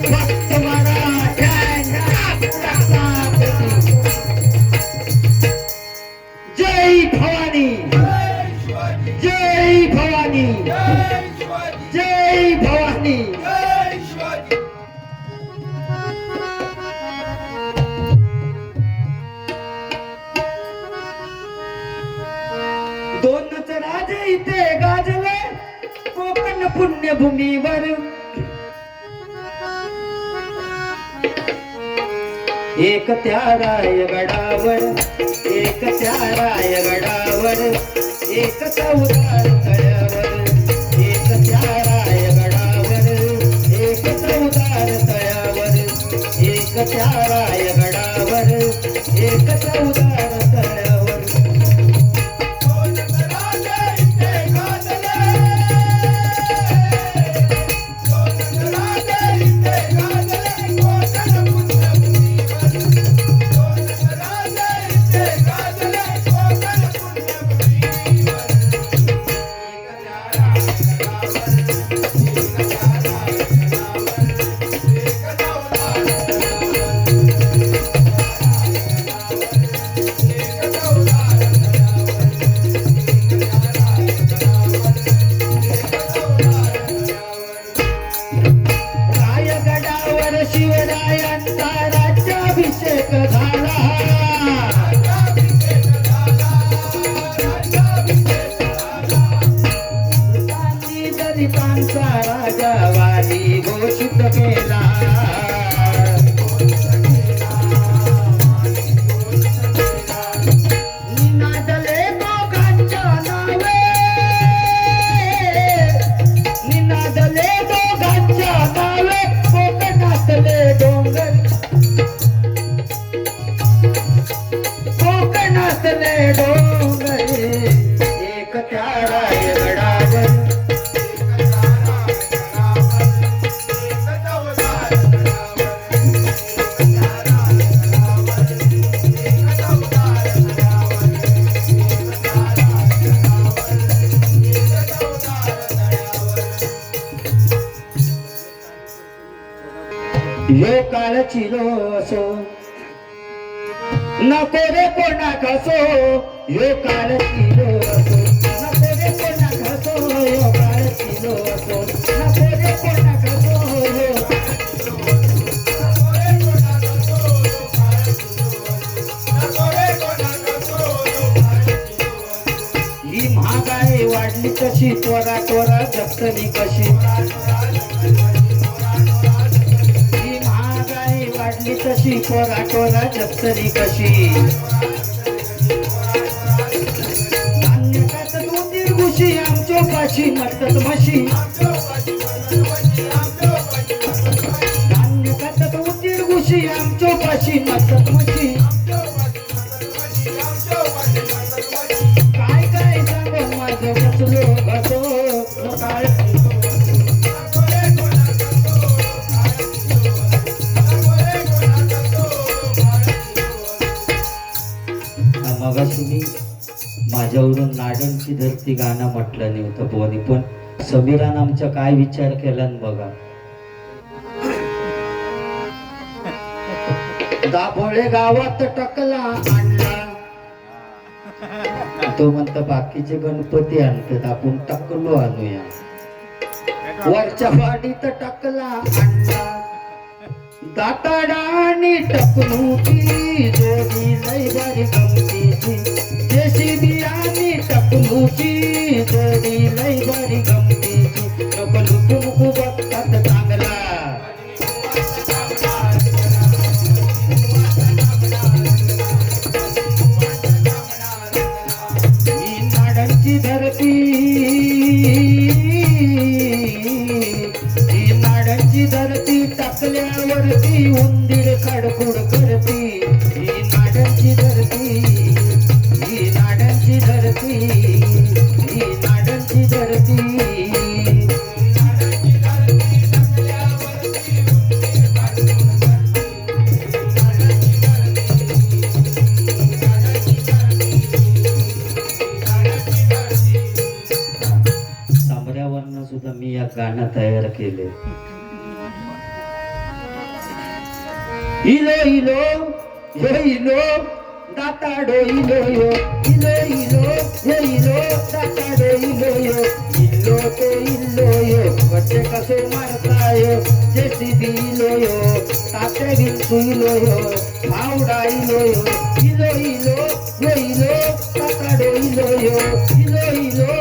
फक्त मराठ्यांच्याच रक्तात होती. जय भवानी, जय भवानी, जय भवानी. दोनच राजे इथे गाजले कोकण पुण्यभूमीवर. एक त्या रायगडावर, एक त्या रायगडावर, एक चौदार तळ्यावर. एक त्या रायगडावर, एक चौदार तळ्यावर. एक त्या रायगडावर, एक चौदार तळ्यावर. झाला सुलतानी दलितांचा राजा वाली घोषित केला निनादले दोघांच्या नावे निनादले दोघांच्या नावे कोकणातले डोंगर कोकणातले डोंगर एक त्या रायगडावर यो काळ चिलो असो नको रे कोणा खसो यो काळ चिलो असो नको रे कोणा खसो यो काळ चिलो असो नको रे कोणा खसो ही महागाई वाढली कशी त्वरा त्वरा जपतली कशी वाढली तशी कोरा कोरा जप्तरी कशी धान्य खातात उंदीर घुशी आमच्या पाशी नटतात म्हशी धान्य खातात उंदीर घुशी आमच्या पाशी नटतात म्हशी काय काय सांगून माझं बसलो बसो काय मगाशी मी माझ्यावरून नाडणची धरती गाणं म्हटलं नव्हतं बोनी पण समीरान आमच्या काय विचार केला न बघा दाभोळे गावात टकला आणला तो म्हणतो बाकीचे गणपती आणतात आपण टकलो आणूया वरच्या वाडीत टकला आणला दाताडानी टकलूची जोडी लय बारी गमतीची जेसीबी आणि टकलूची जोडी लय बारी गमतीची नको लुकू मुकू बघतात चांगला ही नाडांची धरती ही नाडांची धरती टाकल्यावरती उंदीर खडखुड करती ही नाडांची धरती ही नाडांची धरती ही नाडांची धरती सामऱ्यावरनं सुद्धा मी या गाणं तयार केले इलो इलो यो इलो दाताडो इलो यो इलो इलो यो इलो दाताडो इलो यो इल्लो तो इल्लो यो बच्चे कसो मारतायो जेसीबी इलो यो ताते बिंसू इलो यो फावडा इलो यो इलो इलो यो इलो दाताडो इलो यो इलो इलो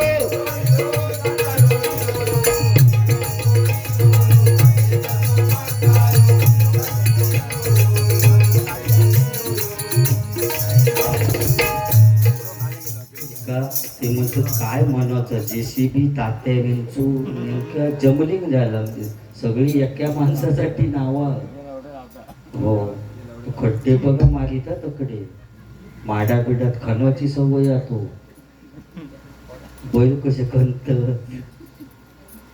का ते म्हणतात काय म्हणायचं जेसीबी तात्या विंचू नेमक्या जमलिंग झालं म्हणजे सगळी एका माणसासाठी नावं हो तो खड्डे बघा मारिता तकडे माडा बिडात खणाची सवय आहे बैल कसे खणत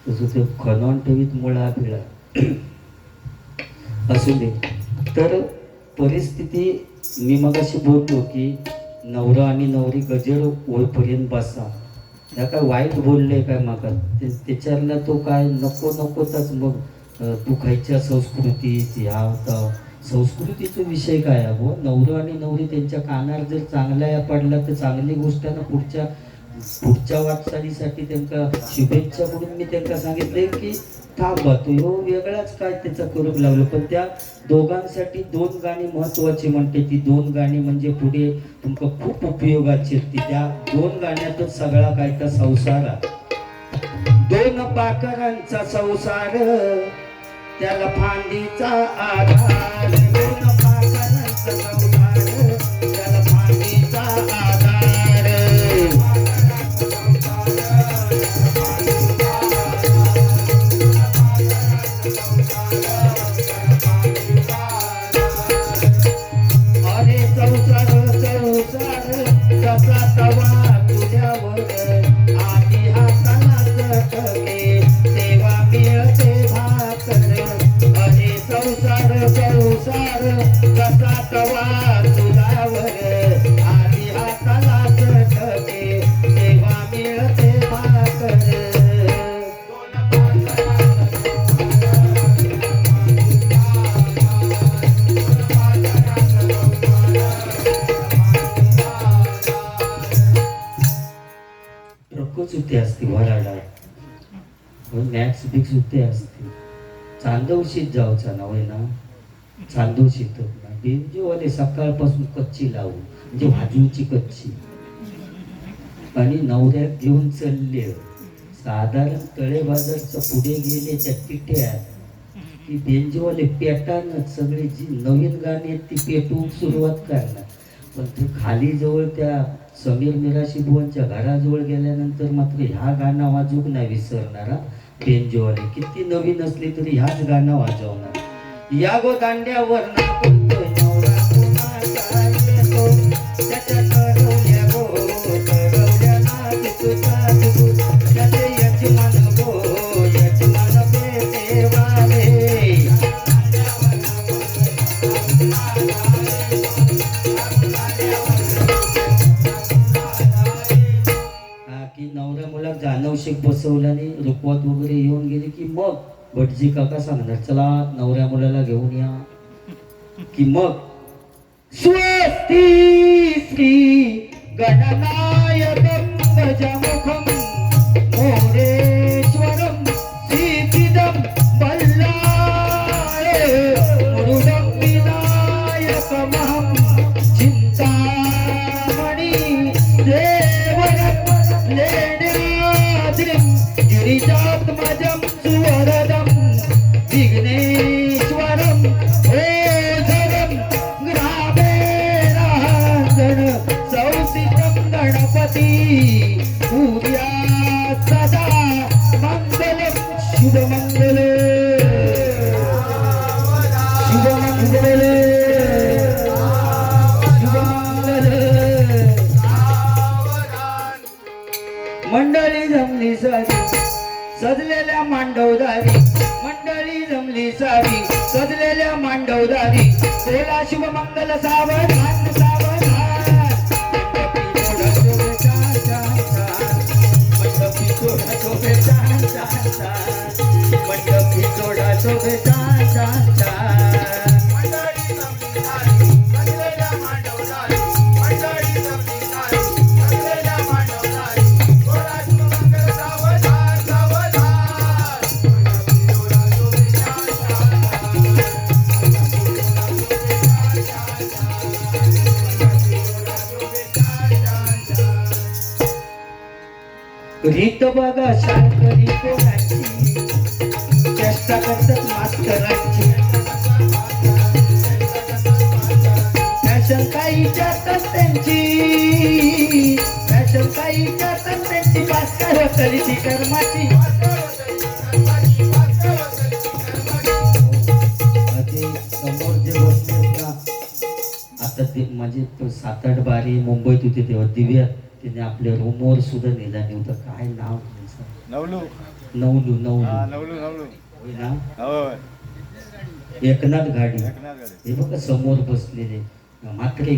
तसं ते खणून ठेवीत मुळा बिळा असू दे तर परिस्थिती मी मगाशी बोलतो की नवरा आणि नवरी गजर होईपर्यंत बसा त्या काय वाईट बोलले काय मागा त्याच्याला तो काय नको नकोच मग तू खायच्या संस्कृतीत ह्या संस्कृतीचा विषय काय आहे हो नवरा आणि नवरी त्यांच्या कानावर जर चांगल्या पडला तर चांगली गोष्ट आहे ना पुढच्या वाटचालीसाठी त्यांना शुभेच्छा म्हणून मी त्यांना सांगितले की थांबा तो ह्यो वेगळाच काय त्याचा करूक लागलो. पण त्या दोघांसाठी 2 गाणी महत्वाची म्हणते. ती 2 गाणी म्हणजे पुढे तुमका खूप उपयोगाची आहेत. ती त्या 2 गाण्यातच सगळा काय तर संसार आहे. 2 पाखरांचा संसार त्याला फांदीचा आधार. 2 पाखरांचा संसार त्याला फांदीचा आधार. अरे संसार संसार कसा तवा तुझ्यावर आधी हाताला चटके तेव्हा मिळते भाकर. अरे संसार संसार कसा तवा तुझ्यावर आधी हाताला चटके तेव्हा मिळते भाकर. ट्रक सुट्टी असते वराडा मॅक्स बिग सुट्टी असते. चांदवशीत जाऊचा ना होय ना. चांदवशीत ना बेंजोवाले सकाळपासून कच्ची लावू म्हणजे भाजूची कच्ची आणि नवऱ्यात घेऊन चालले. साधारण तळे बाजारच्या पुढे गेले त्या तिट्या ती बेंजोवाले पेटानच सगळी जी नवीन गाणी आहेत ती पेटवून सुरुवात करणार. पण ते खाली जवळ त्या समीर मिराशी बुवांच्या घराजवळ गेल्यानंतर मात्र ह्या गाणं वाजूक नाही विसरणारा. बेंजोवाले किती नवीन असली तरी ह्याच गाणं वाजवणार. या गो दांड्यावर नवऱ्या मुला जानवशेक बसवल्याने रुकवत वगैरे येऊन गेली की मग भटजी काका सांगणार चला नवऱ्या मुलाला घेऊन या. की मग स्वस्ती श्री गणनायकं गजमुखं मोरेश्वरं सिद्धिदं बल्लाळे मुरुडं विनायकमहं चिंतामणि देवरं लेण्याद्रिं गिरिजात्मजं सुवरदं विघ्नेश्वरं ओझरं ग्रामेणाङ्गण सौसितं गणपती पूज्या सदा मङ्गलं शुभमङ्गले शुभमङ्गले शुभमङ्गले. मंडळी जमली सारी सजलेल्या मांडवदारी. मंडळी जमली सारी सजलेल्या मांडवदारी. बोला शुभमंगल सावधान सावधान. मंडपी थोडा शोभे छान छान छान. मंडपी थोडा शोभे छान छान छान. मंडळी जमली सारी सजलेल्या मांडवदारी. मंडळी जमली सारी सजलेल्या मांडवदारी. बोला शुभमंगल सावधान सावधान. मंडपी थोडा शोभे छान छान छान. रीत बघा शाळकरी पोरांची चेष्टा करतात मास्तरांची. फॅशन काही विचारतात त्यांची. फॅशन काही विचारतात त्यांची. पास काय होतली ती कर्माची. ते समोर जे बसलेत ना आता ते म्हणजे 7-8 बारी मुंबईत होते तेव्हा दिव्यात त्याने आपल्या रूमवर सुद्धा नेला नव्हतं. काय नाव त्यांचं? नवलू नवलू नवलू नवलू नवलू होय ना. होय एकनाथ गाडी एकनाथ गाडी. हे बघा समोर बसलेले म्हात्रे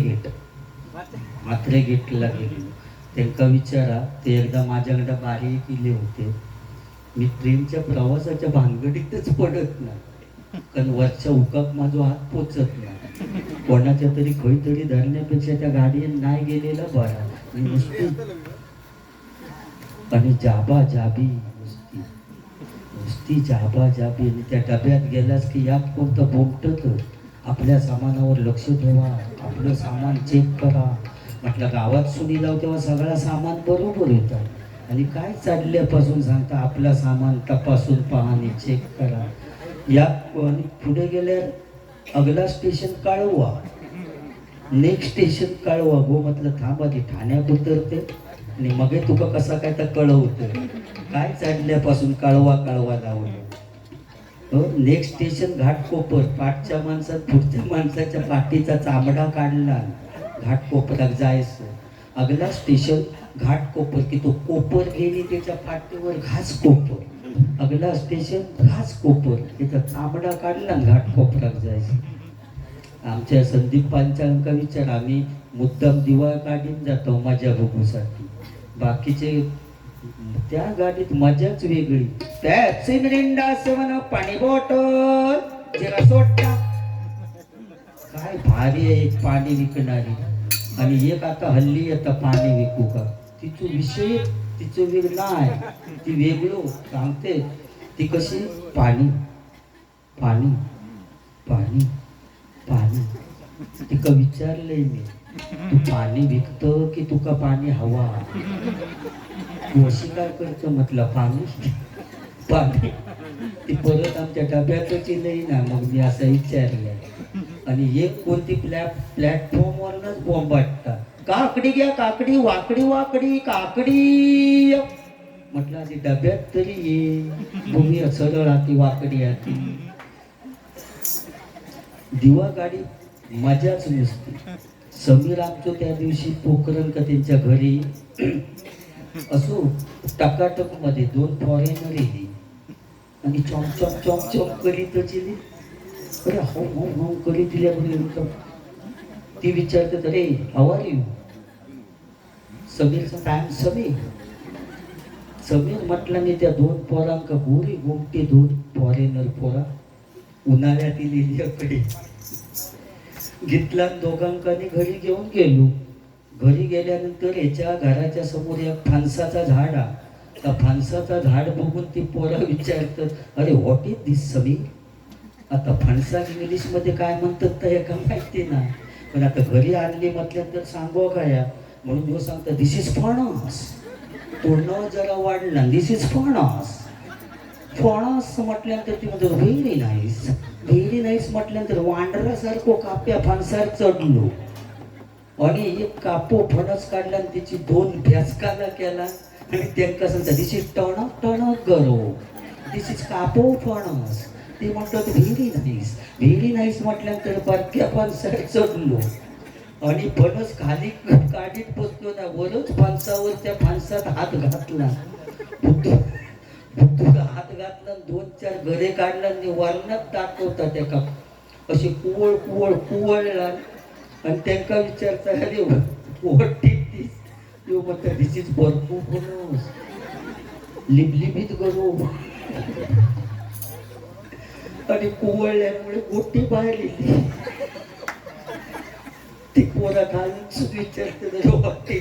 गेटला गेले. त्यांना विचारा ते एकदा माझ्याकडे बारी केले होते. मी ट्रेनच्या प्रवासाच्या भानगडीतच पडत नाही कारण वरच्या उकाक माझा हात पोचत नाही. कोणाच्या तरी खैतरी धरण्यापेक्षा त्या गाडीने नाही गेलेला बरा. नुसती आणि जाबा जाबी नुसती नुसती जाबी आणि त्या डब्यात गेलास की यात कोणतं बोमटत आपल्या सामानावर लक्ष ठेवा, आपलं सामान चेक करा. म्हटलं गावात सुनी लाव तेव्हा सगळं सामान बरोबर होतं आणि काय चालल्यापासून सांगता आपलं सामान तपासून पहा आणि चेक करा. या आणि पुढे गेल्यावर अगला स्टेशन काळवा, नेक्स्ट स्टेशन काळवा. गो म्हटलं थांब आधी ठाण्यात उतरते आणि मग तुका कसा काय तर कळवतं काय चालल्यापासून काळवा लावलं. Next station Ghatkopar. पाठच्या माणसात पुढच्या माणसाच्या पाठीचा चामडा काढला, घाटकोपरात जायचं. अगला स्टेशन घाटकोपर की तो कोपर गेली त्याच्या पाठीवर घास कोपर. अगला स्टेशन घास कोपर, त्याचा चामडा काढला घाटकोपरात जायचं. आमच्या संदीप पांचाळंका विचार, आम्ही मुद्दाम दिवा काढून जातो मजा बघूसाठी. बाकीचे त्या गाडीत मजाच वेगळी. पॅप्सी मिरिंडा 7 पाणी बॉटल जरा सोडता. काय भारी आहे एक पाणी विकणारी आणि एक आता हल्ली आता पाणी विकू का. तिचं विषय तिचं वेगळं नाही, ती वेगळं सांगते. ती कशी पाणी पाणी पाणी पाणी. तिका विचारलंय मी, तू पाणी विकतो की तुका पाणी हवा. अशी काय करतो म्हटलं पाणी पाणी. ती परत आमच्या डब्यातच नाही ना. मग मी असं विचारलं आणि एक कोणती प्लॅटफॉर्मवरच बॉम्ब वाटतात. काकडी घ्या काकडी, वाकडी वाकडी काकडी. म्हटलं आधी डब्यात तरी ये बघूया सरळ आती वाकडी आती. दिवा गाडी मजाच नसते. समीर आमचं त्या दिवशी पोखरण का त्यांच्या घरी असो टकाटक मध्ये 2 फॉरेनर येली आणि चॉम चॉम चॉम चॉम करीतच येली. अरे हो हो हो करीत दिल्याबरोबर ती विचारतात, अरे हाऊ आर यू. समीरचा टाइम समीर म्हटलं मी त्या 2 पोरांका गोरी गोमटी 2 फॉरेनर पोरा उन्हाळ्यात इकडे घेतला. दोघांकानी घरी घेऊन गेलो. घरी गेल्यानंतर याच्या घराच्या समोर एक फणसाचा झाड आहे. त्या फणसाचा झाड बघून ती पोरं विचारतात, अरे व्हॉट इज दिस समीर. आता फणसा इंग्लिशमध्ये काय म्हणतात तर एका माहिती नाही, पण आता घरी आणली म्हटल्यानंतर सांगू काय म्हणून जो सांगतात दिस इज फणस. तोंड जरा वाढला, दिस इज फणस. फणस म्हटल्यानंतर ती म्हणतात व्हेरी नाईस. व्हेरी नाईस म्हटल्यानंतर वांडरासारखं काप्या फणसार चढलो आणि एक कापो फणस काढला आणि त्याची 2 भ्यासकाला केला आणि त्यांना सांगता दिस इज टणक टणक गरो, दिस इज कापो फणस. ते म्हणतात व्हेरी नाईस म्हटल्यानंतर बारक्या फणसार चढलो आणि फणस खाली काढीत बसलो ना. वरच फणसावर त्या फणसात हात घातला, हात घातला 2-4 घरे काढला आणि वरणात दाखवता त्या असे कुवळ कुवळ कुवळला आणि त्यांना विचारता अरे म्हणतात दिस इज भरपूर फणस लिबलिबीत करू. आणि कुवळल्यामुळे गोटी बाहेर येते. ती पोरा घालून विचारते वाटते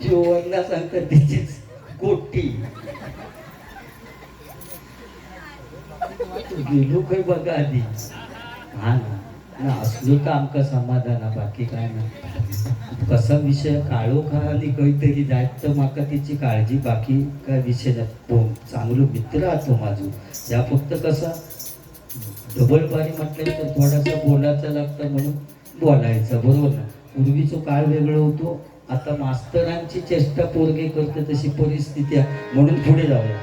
वरला सांगतात दिस इज गोटी. गेलो काही बघा आधी. हा ना असलो तर आमका समाधान, बाकी काय ना. कसा विषय काळो खा आणि काहीतरी जायचं माका तिची काळजी, बाकी काय विषय नाही. चांगलं मित्र असतो माझं. या फक्त कसा डबल बारी म्हटलं तर थोडासा बोलायचं लागतं म्हणून बोलायचं, बरोबर ना. पूर्वीचं काळ वेगळं होतो, आता मास्तरांची चेष्टा पोरगे करते तशी परिस्थिती आहे. म्हणून पुढे जाऊया.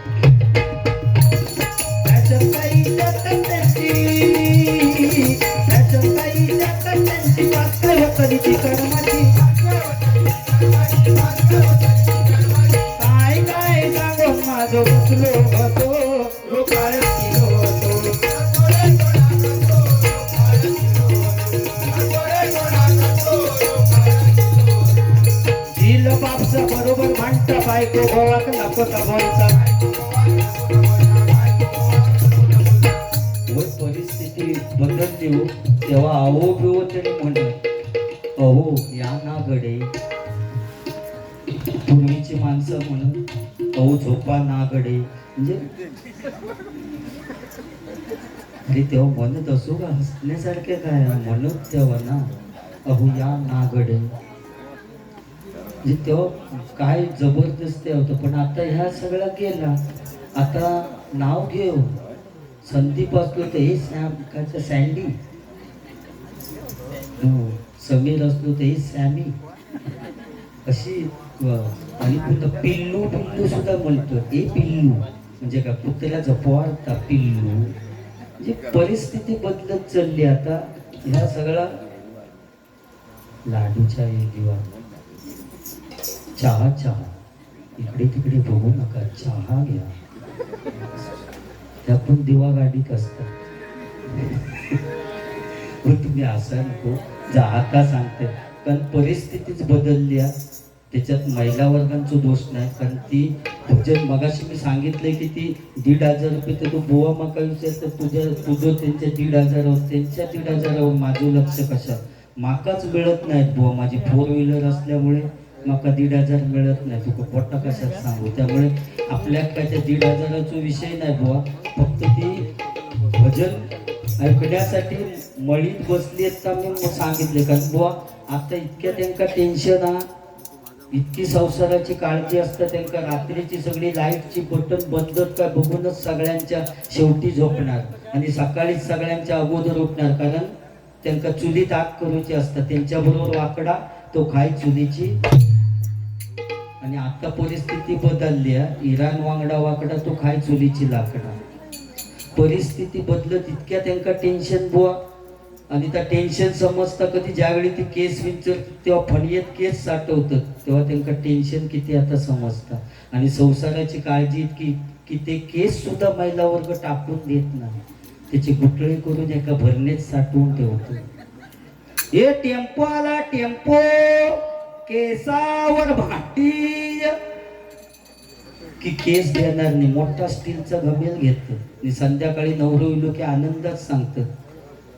काय काय सांगून माझं बसलो होतो लोकाळ बापसा बरोबर भांडता बायको गोवाक नाकोता बोलता. परिस्थिती बदलली हो तेव्हा अहो बिओ तरी म्हणत अहो या ना गडे. पूर्वीची माणसं म्हणून अहो झोपा ना गडे, म्हणजे अरे तेव्हा म्हणत असू का हसण्यासारखे काय म्हणत तेव्हा ना अहो या नागडे म्हणजे तेव्हा काय जबरदस्ती होतं. पण आता ह्या सगळा गेला. आता नाव घेऊ संदीप असलो तर हे काय सँडी, हो समीर असलो तर हे सॅमी अशी आणि पुन्हा पिल्लू पिल्लू सुद्धा म्हणतो. हे पिल्लू म्हणजे का कुत्र्याचा पोरता पिल्लू. म्हणजे परिस्थिती बदलत चालली आता. ह्या सगळा लाडूच्या दिवा चहा चहा इकडे तिकडे बघू नका चहा घ्या. त्या पण दिवा गाडीत असतात. तुम्ही असा नको जा आता सांगते कारण परिस्थितीच बदलली आहे. त्याच्यात महिला वर्गांचा दोष नाही. कारण ती भजन मगाशी मी सांगितलंय की ती 1,500 रुपये तर तो बुवा माका विचारतं तुझं त्यांच्या 1,500 त्यांच्या 1,500 माझं लक्ष कशा माकाच मिळत नाहीत बुवा. माझी 4 व्हीलर असल्यामुळे माका 1,500 मिळत नाही. तुका पोटा कशात सांगू. त्यामुळे आपल्या काय त्या 1,500चा विषय नाही बुवा. फक्त ती भजन ऐकण्यासाठी मळीत बसली आहेत का मी सांगितले. कारण बुवा आता इतक्या त्यांना टेन्शन हा इतकी संसाराची काळजी असतं त्यांना. रात्रीची सगळी लाईटची बटन बदलत काय बघूनच सगळ्यांच्या शेवटी झोपणार आणि सकाळीच सगळ्यांच्या अगोदर उठणार. कारण त्यांना चुलीत आग करूची असतात. त्यांच्याबरोबर वाकडा तो खाय चुलीची. आणि आता परिस्थिती बदलली आहे. इराण वांगडा वाकडा तो खाय चुलीची लाकडा. परिस्थिती बदलत इतक्या त्यांना टेन्शन बुवा. आणि त्या टेन्शन समजता कधी ज्यावेळी ती केस विचार तेव्हा फणीयत केस साठवतात तेव्हा त्यांना टेन्शन किती आता समजतं. आणि संसाराची काळजी इतकी की ते केस सुद्धा महिला वर्ग टाकून देत नाही. त्याची गुटळे करून एका भरणीत साठवून ठेवतो. हे टेम्पो आला टेम्पो केसावर भाटी की केस देणार नाही. मोठा स्टीलचा घमेल घेतो आणि संध्याकाळी नवरो इलो की आनंदात सांगतात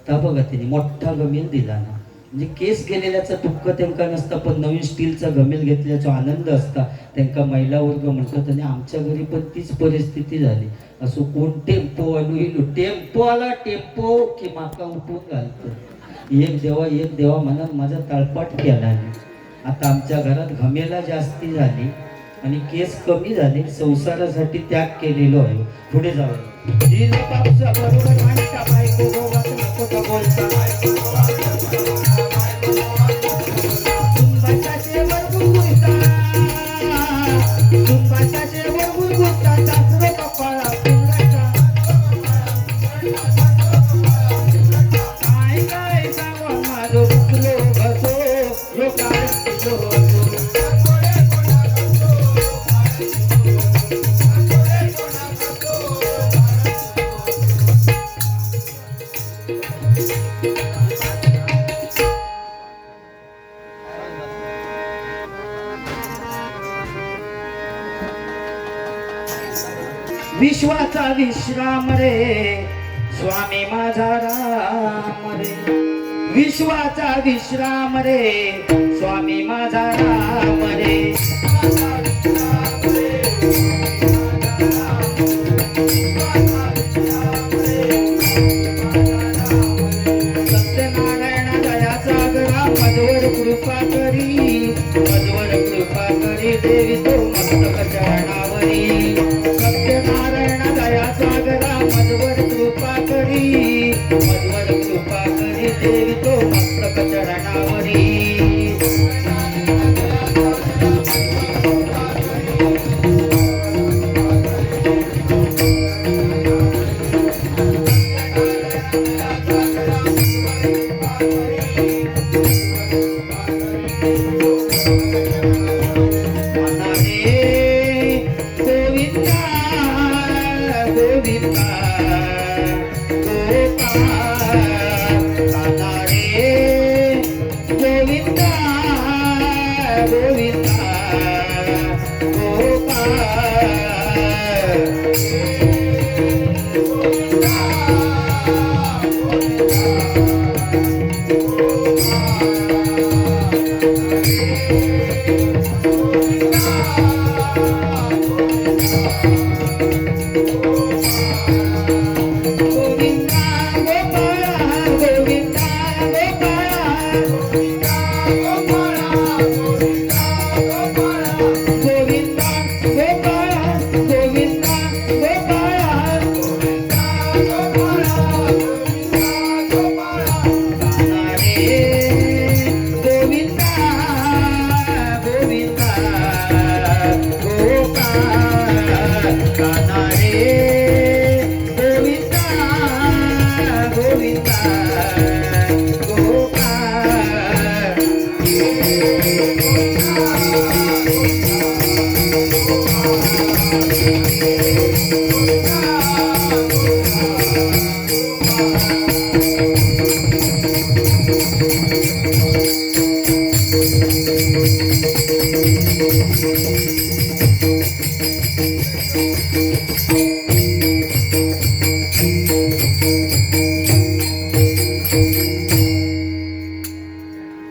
तर बघा त्यांनी मोठा गमेल दिला ना. म्हणजे केस गेलेल्याचा दुःख त्यांना नसतं पण नवीन स्टीलचा गमेल घेतल्याचा आनंद असता त्यांना महिला वर्ग म्हणतात. आणि आमच्या घरी पण तीच परिस्थिती झाली. असं कोण टेम्पो आणू टेम्पो आला टेम्पो की माका उठून घालतो. एक देवा म्हणा माझा तळपाट केला नाही. आता आमच्या घरात घमेला जास्ती झाली आणि केस कमी झाले. संसारासाठी त्याग केलेलो आहे. पुढे जाऊ. बरोबर मांडता बायको गोवाच नको का बोलता. तुंबाच्या शेवर गुरगुरता तुंबाच्या शेवर गुरगुरता सासरो कपाळा पुंगाचा. काय काय सांगू माझो बुकलो घसो यो काय किलो विश्वाचा विश्राम रे स्वामी माझा राम रे. विश्वाचा विश्राम रे स्वामी माझा राम रे. सत्यनारायण दया सागरा मधवर कृपा करी देवी तो मस्तक चरणावरी. सत्यनारायण दया सागरा मधवर कृपा करी देवी तो मस्तक चरणावरी. गोविंदा